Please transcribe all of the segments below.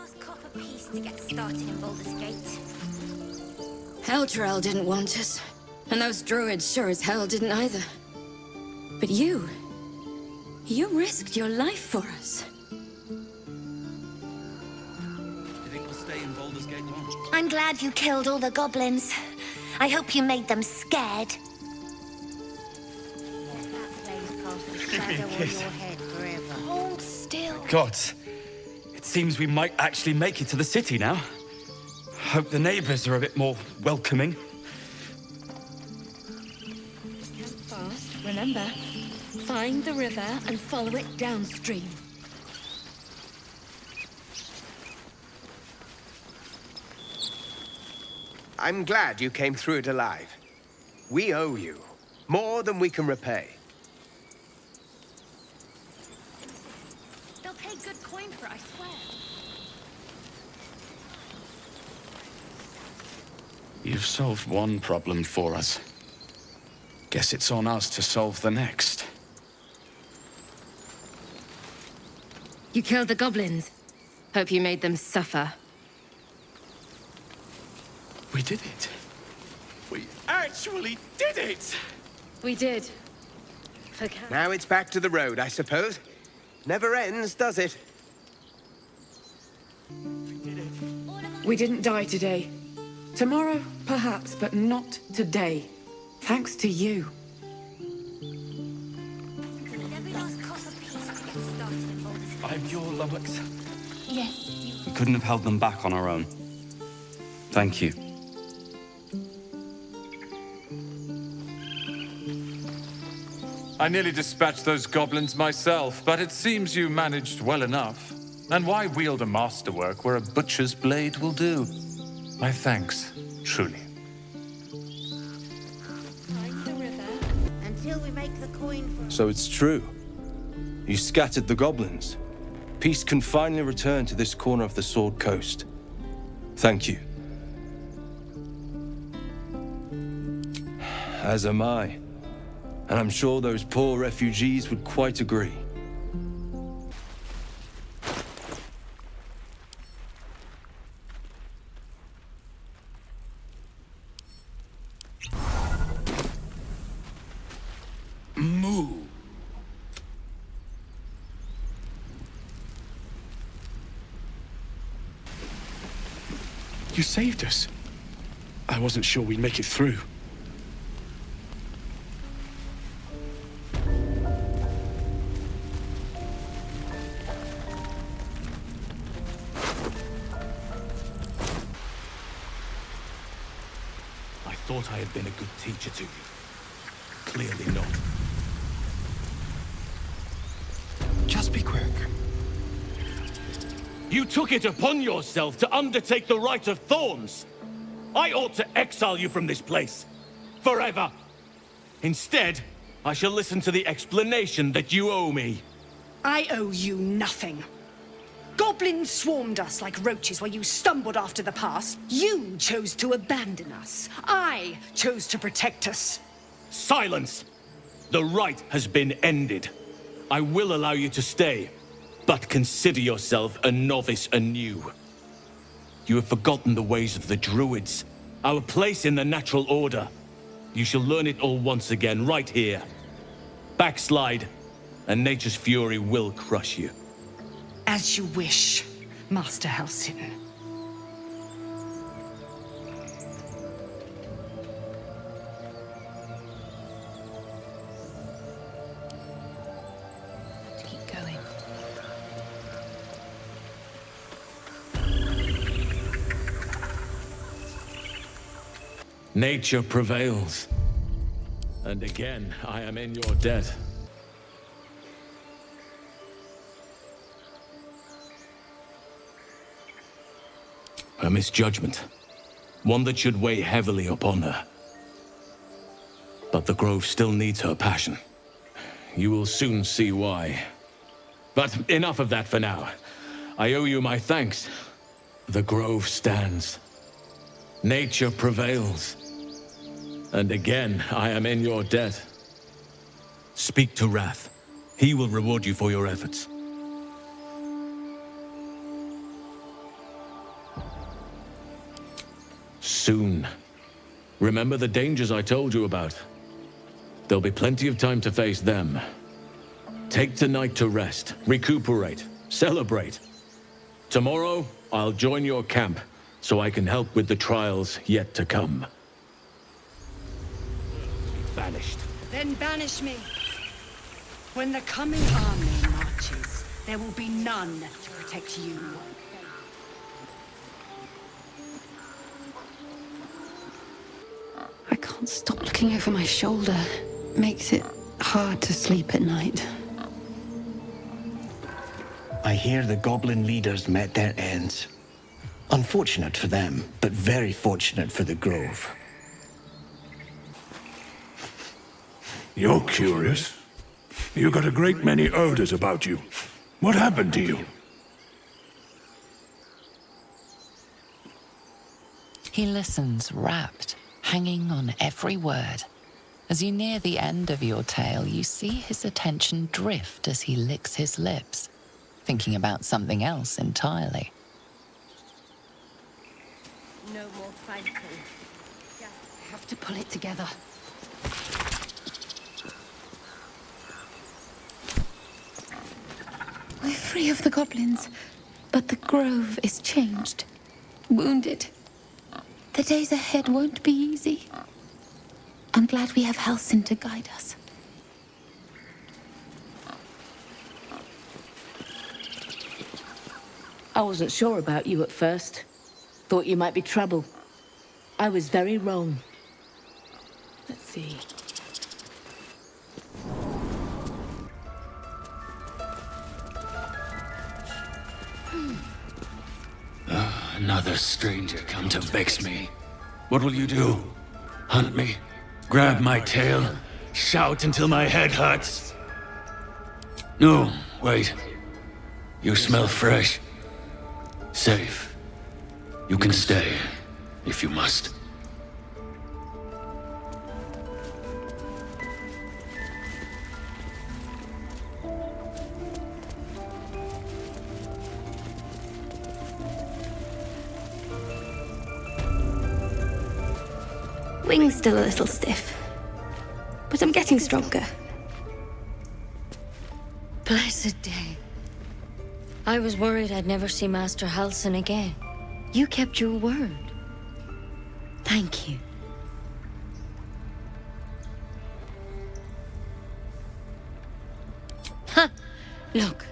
last copper piece to get started in Baldur's Gate. Eldrael didn't want us, and those druids sure as hell didn't either. But you risked your life for us. Do you think we'll stay in Baldur's Gate long? I'm glad you killed all the goblins. I hope you made them scared. Give me a kiss. Hold still. God, it seems we might actually make it to the city now. Hope the neighbors are a bit more welcoming. Camp fast, remember. Find the river and follow it downstream. I'm glad you came through it alive. We owe you more than we can repay. They'll pay good coin for it, I swear. You've solved one problem for us. Guess it's on us to solve the next. You killed the goblins. Hope you made them suffer. We did it. We actually did it! We did. Now it's back to the road, I suppose. Never ends, does it? We didn't die today. Tomorrow, perhaps, but not today. Thanks to you. Every last copper piece to get started in Baldur's Gate. I'm your Lummox. Yes. We couldn't have held them back on our own. Thank you. I nearly dispatched those goblins myself, but it seems you managed well enough. And why wield a masterwork where a butcher's blade will do? My thanks, truly. Find the river. Until we make the coin for... So it's true. You scattered the goblins. Peace can finally return to this corner of the Sword Coast. Thank you. As am I. And I'm sure those poor refugees would quite agree. Moo. You saved us. I wasn't sure we'd make it through. I thought I had been a good teacher to you. Clearly not. Just be quick. You took it upon yourself to undertake the Rite of Thorns. I ought to exile you from this place. Forever. Instead, I shall listen to the explanation that you owe me. I owe you nothing. Goblins swarmed us like roaches while you stumbled after the pass. You chose to abandon us. I chose to protect us. Silence! The rite has been ended. I will allow you to stay, but consider yourself a novice anew. You have forgotten the ways of the druids, our place in the natural order. You shall learn it all once again, right here. Backslide, and nature's fury will crush you. As you wish, Master Halsin. Keep going. Nature prevails. And again, I am in your debt. A misjudgment. One that should weigh heavily upon her. But the Grove still needs her passion. You will soon see why. But enough of that for now. I owe you my thanks. The Grove stands. Nature prevails. And again, I am in your debt. Speak to Wrath. He will reward you for your efforts. Soon. Remember the dangers I told you about. There'll be plenty of time to face them. Take tonight to rest, recuperate, celebrate. Tomorrow, I'll join your camp, so I can help with the trials yet to come. Banished. Then banish me. When the coming army marches, there will be none to protect you. I can't stop looking over my shoulder. Makes it hard to sleep at night. I hear the goblin leaders met their ends. Unfortunate for them, but very fortunate for the Grove. You're curious. You got a great many odors about you. What happened to you? He listens, rapt, hanging on every word. As you near the end of your tale, you see his attention drift as he licks his lips, thinking about something else entirely. No more fighting. I have to pull it together. We're free of the goblins, but the Grove is changed, wounded. The days ahead won't be easy. I'm glad we have Halsin to guide us. I wasn't sure about you at first. Thought you might be trouble. I was very wrong. Let's see. Another stranger come to vex me. What will you do? Hunt me? Grab my tail? Shout until my head hurts? No, wait. You smell fresh. Safe. You can stay, if you must. Wing's still a little stiff, but I'm getting stronger. Blessed day. I was worried I'd never see Master Halsin again. You kept your word. Thank you. Ha! Look,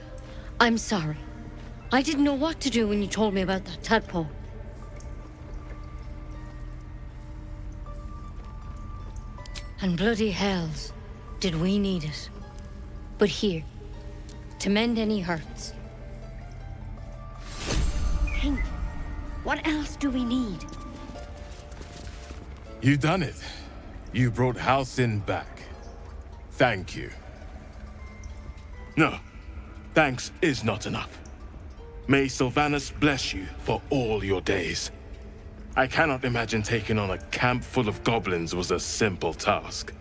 I'm sorry. I didn't know what to do when you told me about that tadpole. And bloody hells, did we need it. But here, to mend any hurts. Hank, what else do we need? You done it. You brought Halsin back. Thank you. No, thanks is not enough. May Sylvanus bless you for all your days. I cannot imagine taking on a camp full of goblins was a simple task.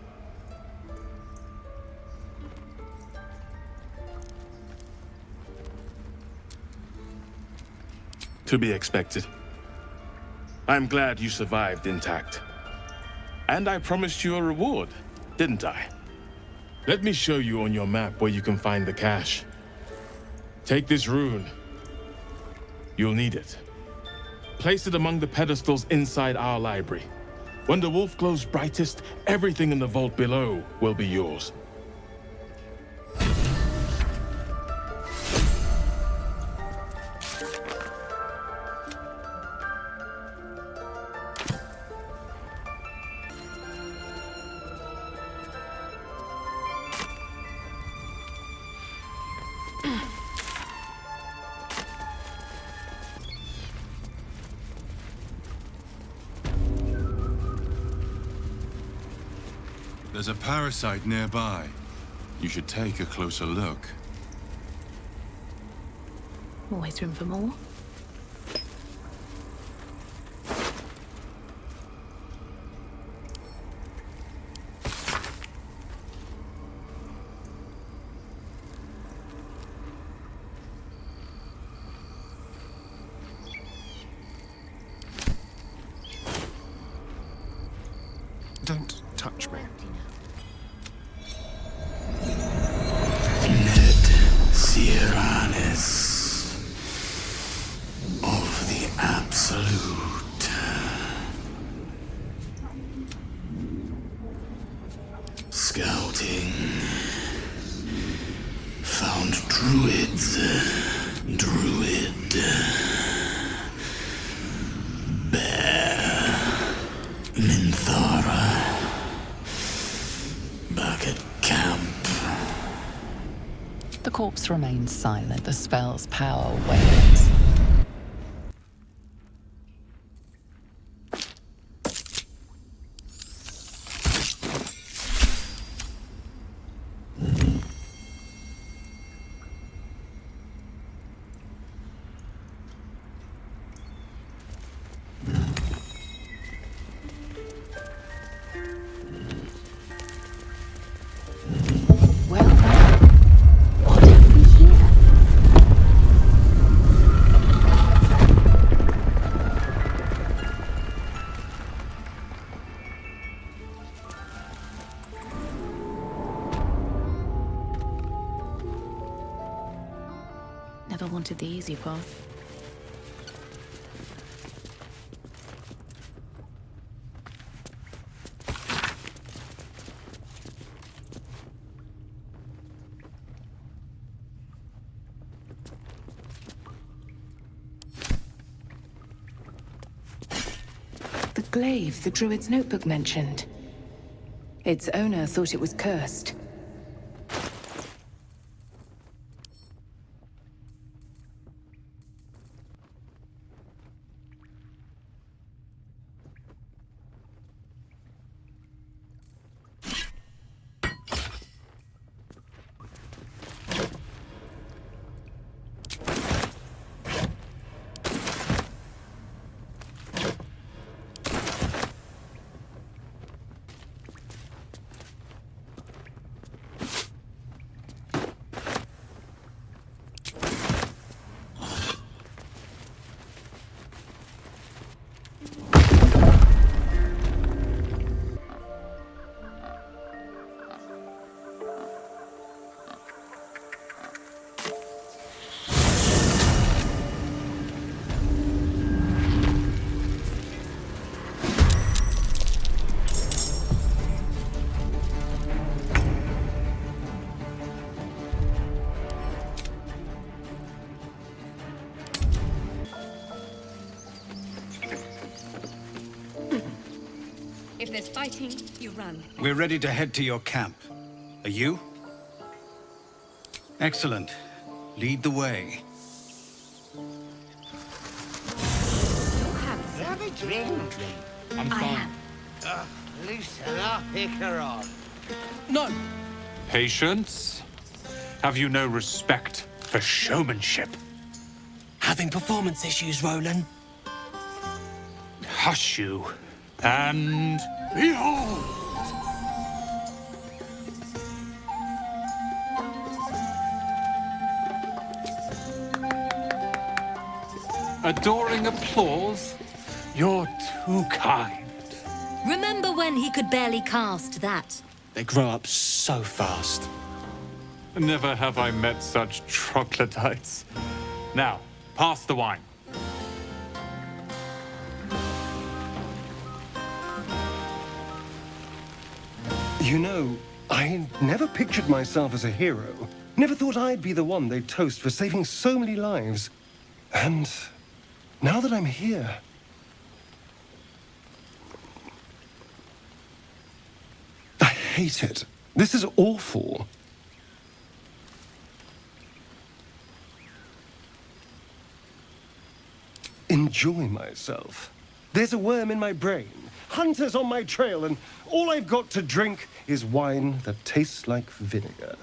To be expected. I'm glad you survived intact. And I promised you a reward, didn't I? Let me show you on your map where you can find the cache. Take this rune. You'll need it. Place it among the pedestals inside our library. When the wolf glows brightest, everything in the vault below will be yours. There's a parasite nearby. You should take a closer look. Always room for more. Don't touch me. Sierranis of the Absolute. Scouting. Found druids. Druid. Bear. Minthara. Back at camp. The corpse remains silent, the spell's power wanes. Never wanted the easy path. The glaive the druid's notebook mentioned. Its owner thought it was cursed. If there's fighting, you run. We're ready to head to your camp. Are you? Excellent. Lead the way. Have a drink. I'm fine. Loosen up, Icaron. No. Patience. Have you no respect for showmanship? Having performance issues, Roland? Hush you. And behold! Adoring applause? You're too kind. Remember when he could barely cast that? They grow up so fast. Never have I met such troglodytes. Now, pass the wine. You know, I never pictured myself as a hero. Never thought I'd be the one they'd toast for saving so many lives. And now that I'm here... I hate it. This is awful. Enjoy myself. There's a worm in my brain. Hunters on my trail, and all I've got to drink is wine that tastes like vinegar.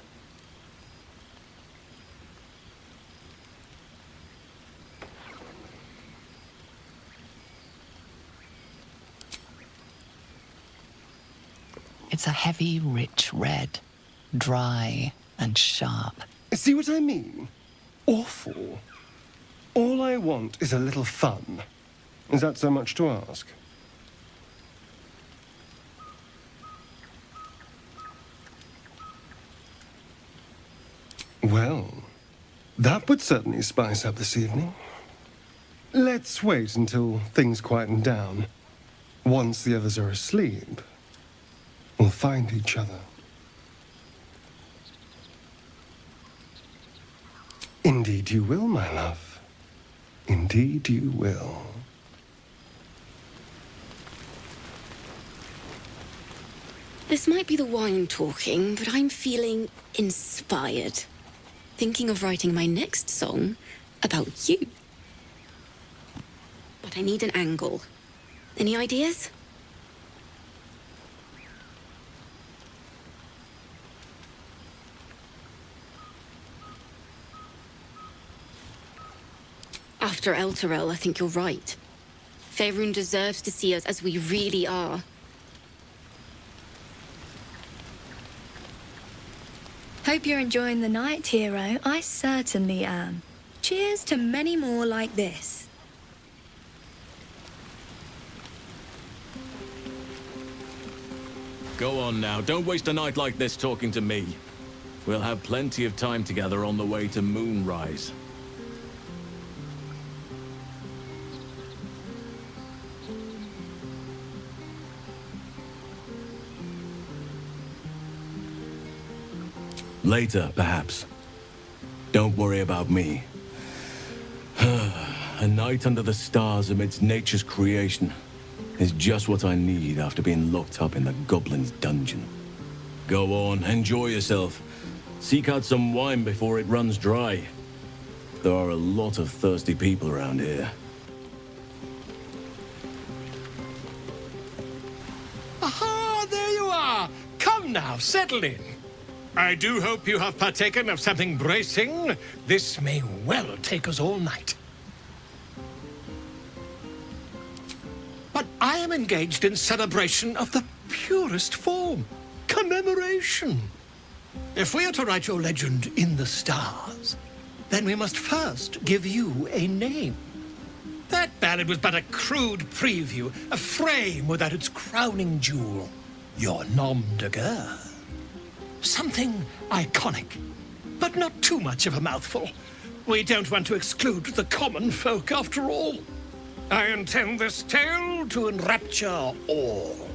It's a heavy, rich red, dry and sharp. See what I mean? Awful. All I want is a little fun. Is that so much to ask? Well, that would certainly spice up this evening. Let's wait until things quieten down. Once the others are asleep, we'll find each other. Indeed you will, my love. Indeed you will. This might be the wine talking, but I'm feeling inspired. Thinking of writing my next song about you. But I need an angle. Any ideas? After Elturel, I think you're right. Faerun deserves to see us as we really are. Hope you're enjoying the night, hero. I certainly am. Cheers to many more like this. Go on now, don't waste a night like this talking to me. We'll have plenty of time together on the way to moonrise. Later, perhaps. Don't worry about me. A night under the stars amidst nature's creation is just what I need after being locked up in the goblin's dungeon. Go on, enjoy yourself. Seek out some wine before it runs dry. There are a lot of thirsty people around here. Aha, there you are! Come now, settle in. I do hope you have partaken of something bracing. This may well take us all night. But I am engaged in celebration of the purest form. Commemoration. If we are to write your legend in the stars, then we must first give you a name. That ballad was but a crude preview, a frame without its crowning jewel. Your nom de guerre. Something iconic, but not too much of a mouthful. We don't want to exclude the common folk, after all. I intend this tale to enrapture all.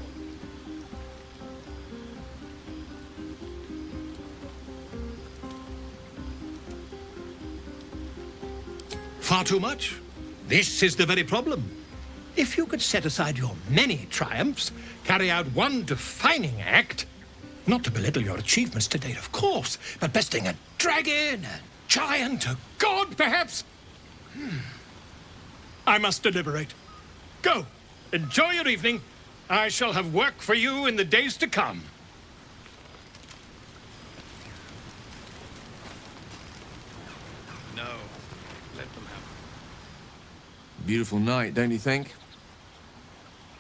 Far too much? This is the very problem. If you could set aside your many triumphs, carry out one defining act, not to belittle your achievements to date, of course, but besting a dragon, a giant, a god, perhaps? I must deliberate. Go. Enjoy your evening. I shall have work for you in the days to come. No. Let them have it. Beautiful night, don't you think?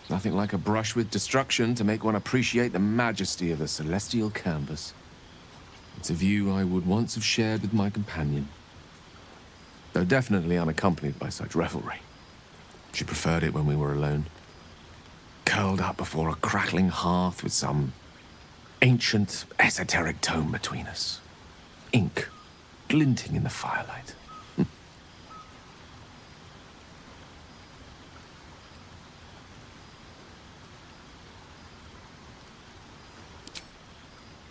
Nothing like a brush with destruction to make one appreciate the majesty of the celestial canvas. It's a view I would once have shared with my companion, though definitely unaccompanied by such revelry. She preferred it when we were alone, curled up before a crackling hearth with some ancient, esoteric tome between us. Ink glinting in the firelight.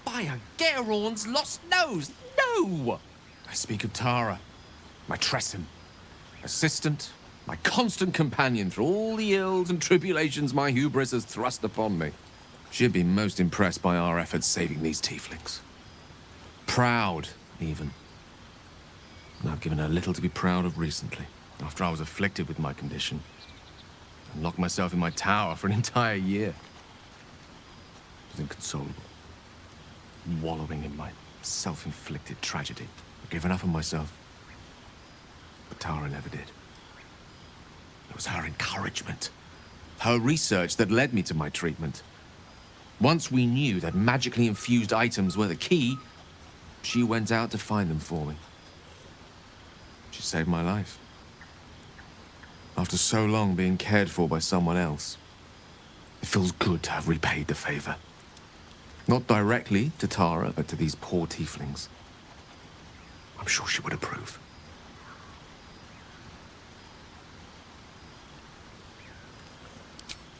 By a Garon's lost nose! No! I speak of Tara, my Tressin, assistant, my constant companion through all the ills and tribulations my hubris has thrust upon me. She'd be most impressed by our efforts saving these tieflings. Proud, even. And I've given her little to be proud of recently, after I was afflicted with my condition, and locked myself in my tower for an entire year. I was inconsolable, wallowing in my self-inflicted tragedy. I'd given up on myself. But Tara never did. It was her encouragement, her research that led me to my treatment. Once we knew that magically infused items were the key, she went out to find them for me. She saved my life. After so long being cared for by someone else, it feels good to have repaid the favor. Not directly to Tara, but to these poor tieflings. I'm sure she would approve.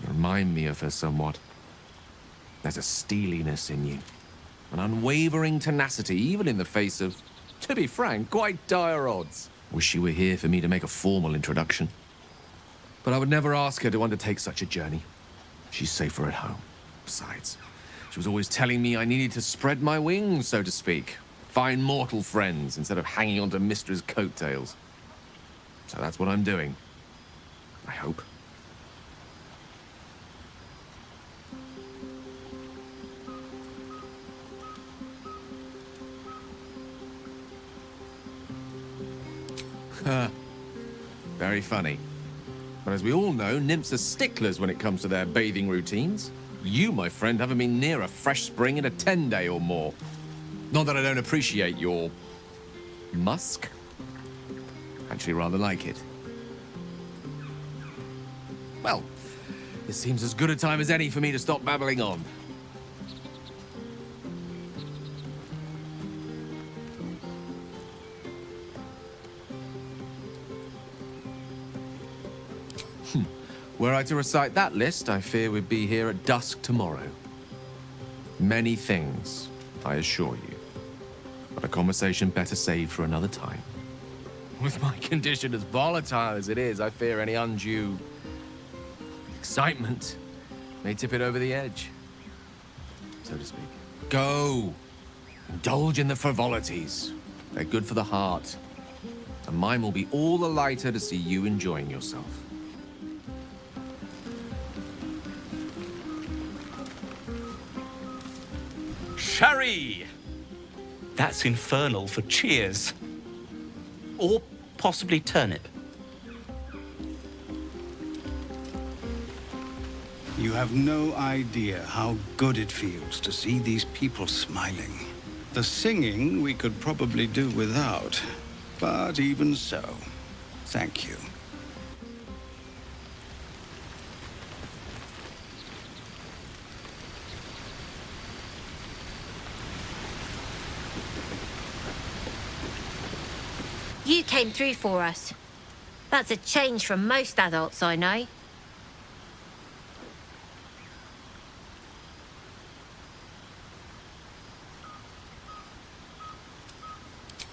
You remind me of her somewhat. There's a steeliness in you, an unwavering tenacity, even in the face of, to be frank, quite dire odds. Wish she were here for me to make a formal introduction. But I would never ask her to undertake such a journey. She's safer at home. Besides, she was always telling me I needed to spread my wings, so to speak. Find mortal friends instead of hanging onto Mistra's coattails. So that's what I'm doing. I hope. Very funny. But as we all know, nymphs are sticklers when it comes to their bathing routines. You, my friend, haven't been near a fresh spring in a 10-day or more. Not that I don't appreciate your musk. Actually rather like it. Well, this seems as good a time as any for me to stop babbling on. Were I to recite that list, I fear we'd be here at dusk tomorrow. Many things, I assure you. But a conversation better saved for another time. With my condition as volatile as it is, I fear any undue excitement may tip it over the edge, so to speak. Go! Indulge in the frivolities. They're good for the heart. And mine will be all the lighter to see you enjoying yourself. Sherry! That's infernal for cheers. Or possibly turnip. You have no idea how good it feels to see these people smiling. The singing we could probably do without, but even so, thank you. You came through for us. That's a change from most adults I know.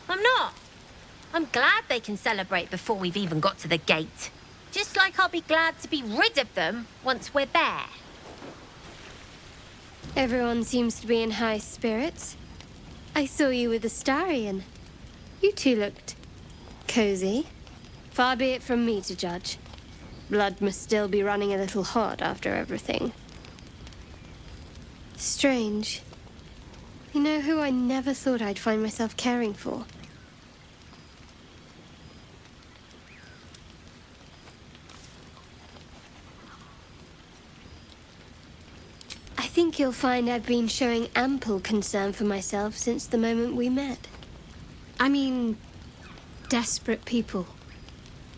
I'm not. I'm glad they can celebrate before we've even got to the gate. Just like I'll be glad to be rid of them once we're there. Everyone seems to be in high spirits. I saw you with Astarion. You two looked cozy. Far be it from me to judge. Blood must still be running a little hot after everything. Strange. You know who I never thought I'd find myself caring for? I think you'll find I've been showing ample concern for myself since the moment we met. I mean, desperate people.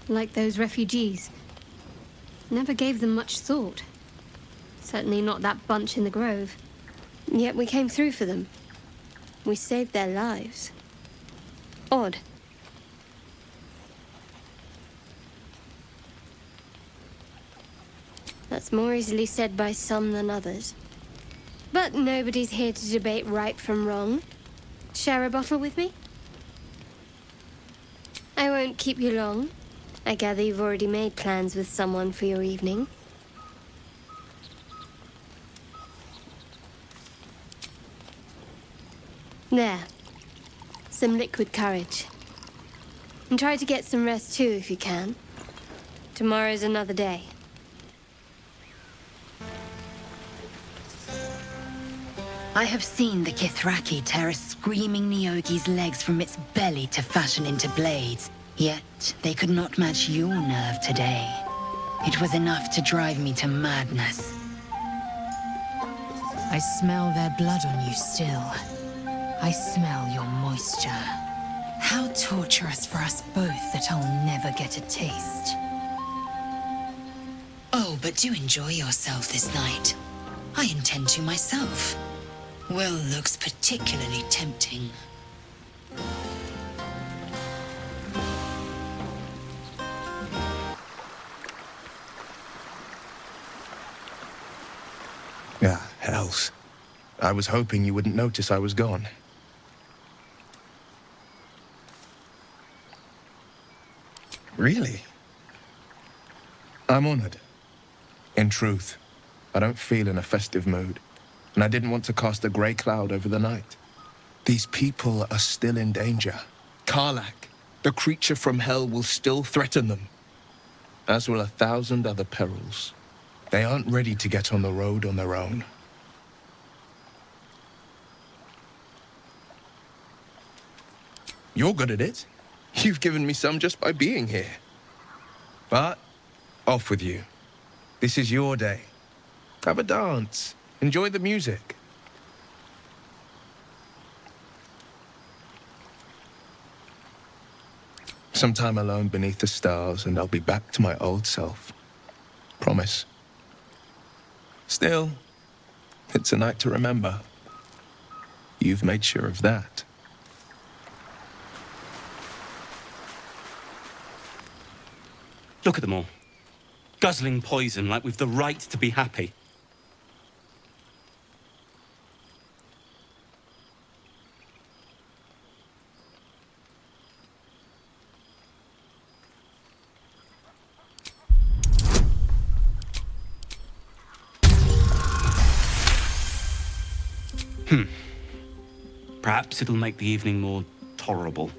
Like those refugees. Never gave them much thought. Certainly not that bunch in the grove. Yet we came through for them. We saved their lives. Odd. That's more easily said by some than others. But nobody's here to debate right from wrong. Share a bottle with me? I won't keep you long. I gather you've already made plans with someone for your evening. There. Some liquid courage. And try to get some rest too if you can. Tomorrow's another day. I have seen the Kithraki tear a screaming Neogi's legs from its belly to fashion into blades. Yet they could not match your nerve today. It was enough to drive me to madness. I smell their blood on you still. I smell your moisture. How torturous for us both that I'll never get a taste. Oh, but do enjoy yourself this night. I intend to myself. Will looks particularly tempting. Ah, hells. I was hoping you wouldn't notice I was gone. Really? I'm honored. In truth, I don't feel in a festive mood, and I didn't want to cast a grey cloud over the night. These people are still in danger. Karlach, the creature from hell, will still threaten them, as will 1,000 other perils. They aren't ready to get on the road on their own. You're good at it. You've given me some just by being here. But, off with you. This is your day. Have a dance. Enjoy the music. Some time alone beneath the stars, and I'll be back to my old self. Promise. Still, it's a night to remember. You've made sure of that. Look at them all. Guzzling poison like we've the right to be happy. Perhaps it'll make the evening more tolerable.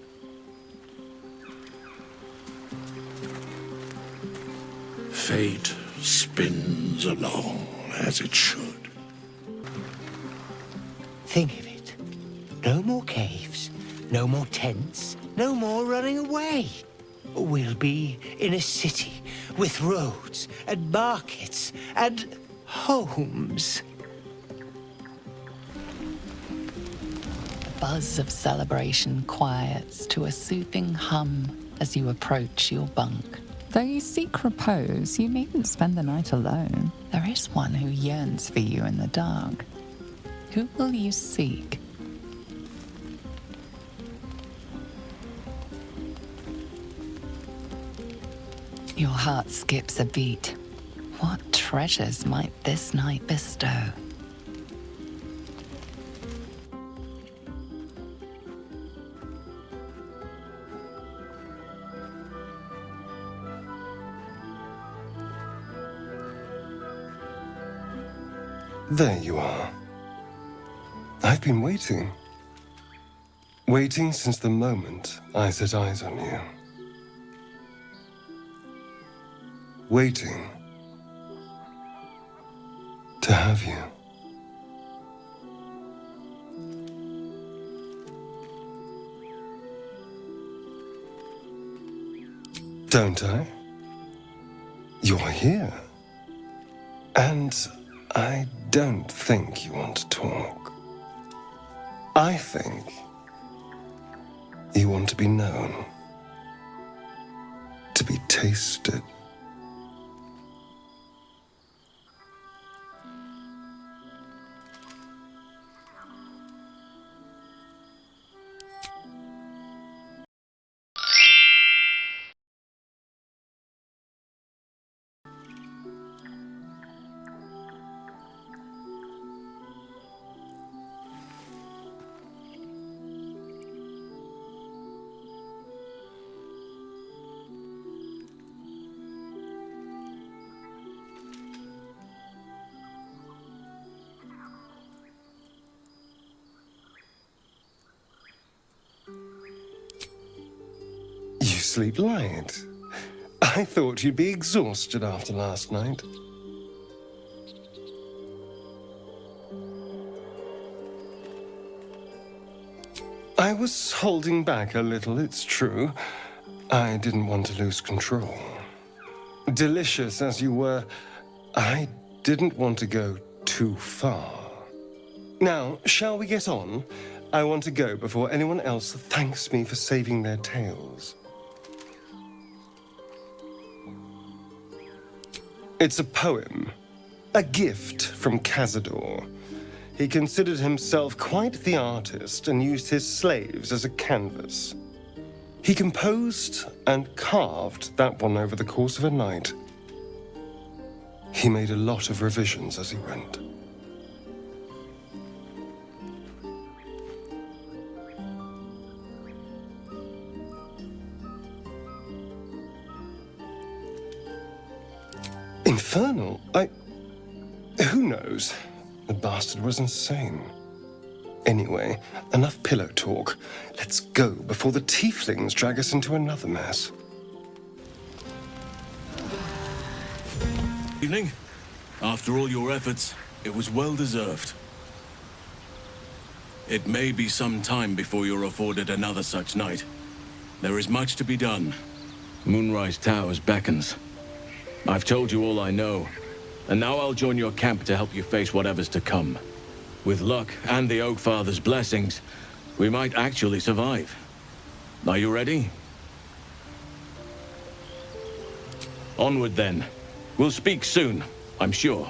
Fate spins along as it should. Think of it. No more caves, no more tents, no more running away. We'll be in a city with roads and markets and homes. The buzz of celebration quiets to a soothing hum as you approach your bunk. Though you seek repose, you needn't spend the night alone. There is one who yearns for you in the dark. Who will you seek? Your heart skips a beat. What treasures might this night bestow? There you are. I've been waiting. Waiting since the moment I set eyes on you. Waiting to have you. Don't I? You're here. And I don't think you want to talk. I think you want to be known, to be tasted. Sleep light. I thought you'd be exhausted after last night. I was holding back a little, it's true. I didn't want to lose control. Delicious as you were, I didn't want to go too far. Now, shall we get on? I want to go before anyone else thanks me for saving their tails. It's a poem, a gift from Cazador. He considered himself quite the artist and used his slaves as a canvas. He composed and carved that one over the course of a night. He made a lot of revisions as he went. Infernal? Who knows? The bastard was insane. Anyway, enough pillow talk. Let's go before the tieflings drag us into another mess. Evening. After all your efforts, it was well deserved. It may be some time before you're afforded another such night. There is much to be done. Moonrise Towers beckons. I've told you all I know, and now I'll join your camp to help you face whatever's to come. With luck and the Oak Father's blessings, we might actually survive. Are you ready? Onward then. We'll speak soon, I'm sure.